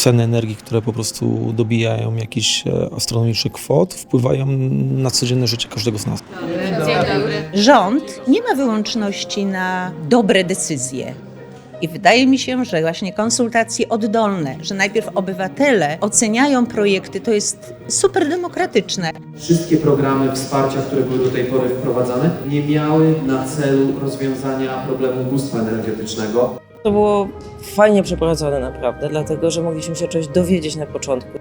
ceny energii, które po prostu dobijają jakichś astronomicznych kwot, wpływają na codzienne życie każdego z nas. Rząd nie ma wyłączności na dobre decyzje. I wydaje mi się, że właśnie konsultacje oddolne, że najpierw obywatele oceniają projekty, to jest super demokratyczne. Wszystkie programy wsparcia, które były do tej pory wprowadzane, nie miały na celu rozwiązania problemu ubóstwa energetycznego. To było fajnie przeprowadzone naprawdę, dlatego że mogliśmy się czegoś dowiedzieć na początku.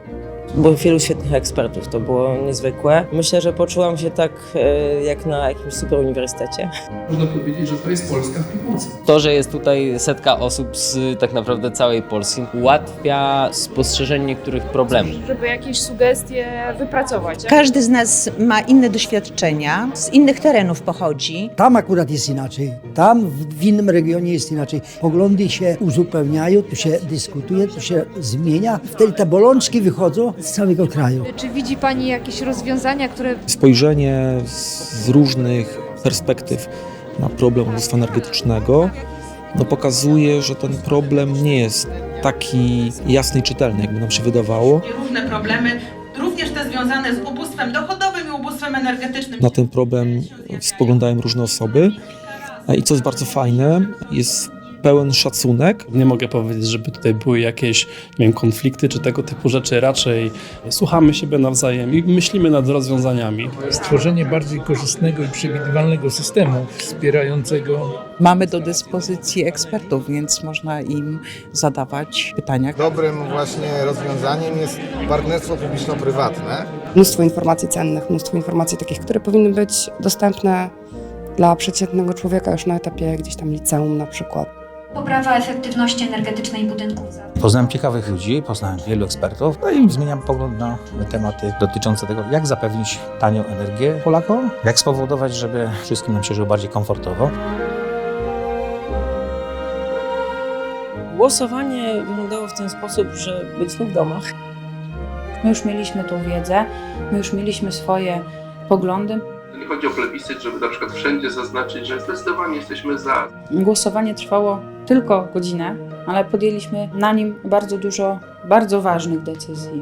Było wielu świetnych ekspertów, to było niezwykłe. Myślę, że poczułam się tak jak na jakimś super uniwersytecie. Można powiedzieć, że to jest Polska w piwnicy. To, że jest tutaj setka osób z tak naprawdę całej Polski, ułatwia spostrzeżenie niektórych problemów. Żeby jakieś sugestie wypracować. Każdy z nas ma inne doświadczenia, z innych terenów pochodzi. Tam akurat jest inaczej, tam w innym regionie jest inaczej. Poglądy się uzupełniają, tu się dyskutuje, tu się zmienia. Wtedy te bolączki wychodzą z całego kraju. Czy widzi Pani jakieś rozwiązania, które... Spojrzenie z różnych perspektyw na problem ubóstwa energetycznego pokazuje, że ten problem nie jest taki jasny i czytelny, jakby nam się wydawało. Różne problemy, również te związane z ubóstwem dochodowym i ubóstwem energetycznym. Na ten problem spoglądają różne osoby i co jest bardzo fajne, jest pełen szacunek. Nie mogę powiedzieć, żeby tutaj były jakieś, nie wiem, konflikty czy tego typu rzeczy. Raczej słuchamy siebie nawzajem i myślimy nad rozwiązaniami. Stworzenie bardziej korzystnego i przewidywalnego systemu wspierającego. Mamy do dyspozycji ekspertów, więc można im zadawać pytania. Dobrym właśnie rozwiązaniem jest partnerstwo publiczno-prywatne. Mnóstwo informacji cennych, mnóstwo informacji takich, które powinny być dostępne dla przeciętnego człowieka już na etapie gdzieś tam liceum na przykład. Poprawa efektywności energetycznej budynków. Poznałem ciekawych ludzi, poznałem wielu ekspertów, i zmieniam pogląd na tematy dotyczące tego, jak zapewnić tanią energię Polakom, jak spowodować, żeby wszystkim nam się żyło bardziej komfortowo. Głosowanie wyglądało w ten sposób, że byliśmy w domach. My już mieliśmy tą wiedzę, my już mieliśmy swoje poglądy. Nie chodzi o plebiscyt, żeby na przykład wszędzie zaznaczyć, że zdecydowanie jesteśmy za. Głosowanie trwało tylko godzinę, ale podjęliśmy na nim bardzo dużo bardzo ważnych decyzji.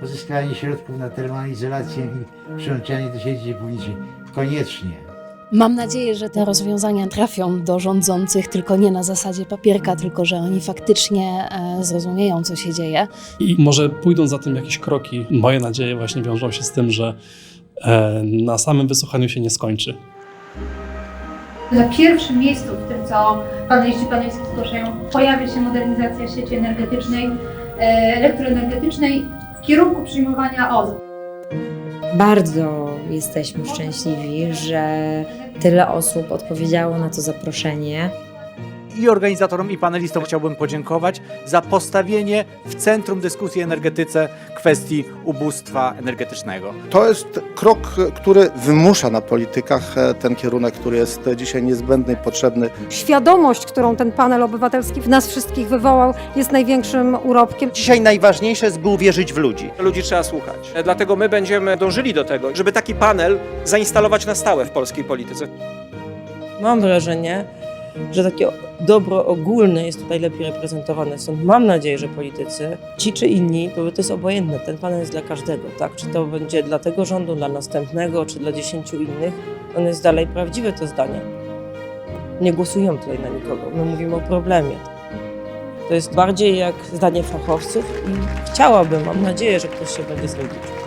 Pozyskanie środków na termoizolację i przyłączanie do sieci ciepłowniczej koniecznie. Mam nadzieję, że te rozwiązania trafią do rządzących, tylko nie na zasadzie papierka, tylko że oni faktycznie zrozumieją, co się dzieje. I może pójdą za tym jakieś kroki. Moje nadzieje właśnie wiążą się z tym, że na samym wysłuchaniu się nie skończy. Na pierwszym miejscu w tym, co paneliści panelistów zgłaszają, pojawia się modernizacja sieci energetycznej, elektroenergetycznej w kierunku przyjmowania OZE. Bardzo jesteśmy szczęśliwi, że tyle osób odpowiedziało na to zaproszenie. I organizatorom, i panelistom chciałbym podziękować za postawienie w centrum dyskusji o energetyce kwestii ubóstwa energetycznego. To jest krok, który wymusza na politykach ten kierunek, który jest dzisiaj niezbędny i potrzebny. Świadomość, którą ten panel obywatelski w nas wszystkich wywołał, jest największym urobkiem. Dzisiaj najważniejsze jest, by uwierzyć w ludzi. Ludzi trzeba słuchać. Dlatego my będziemy dążyli do tego, żeby taki panel zainstalować na stałe w polskiej polityce. Mam wrażenie, że takie dobro ogólne jest tutaj lepiej reprezentowane. Stąd mam nadzieję, że politycy, ci czy inni, to jest obojętne. Ten panel jest dla każdego, tak? Czy to będzie dla tego rządu, dla następnego, czy dla 10 innych. On jest dalej prawdziwe, to zdanie. Nie głosujemy tutaj na nikogo. My mówimy o problemie. To jest bardziej jak zdanie fachowców i chciałabym, mam nadzieję, że ktoś się będzie z tym liczył.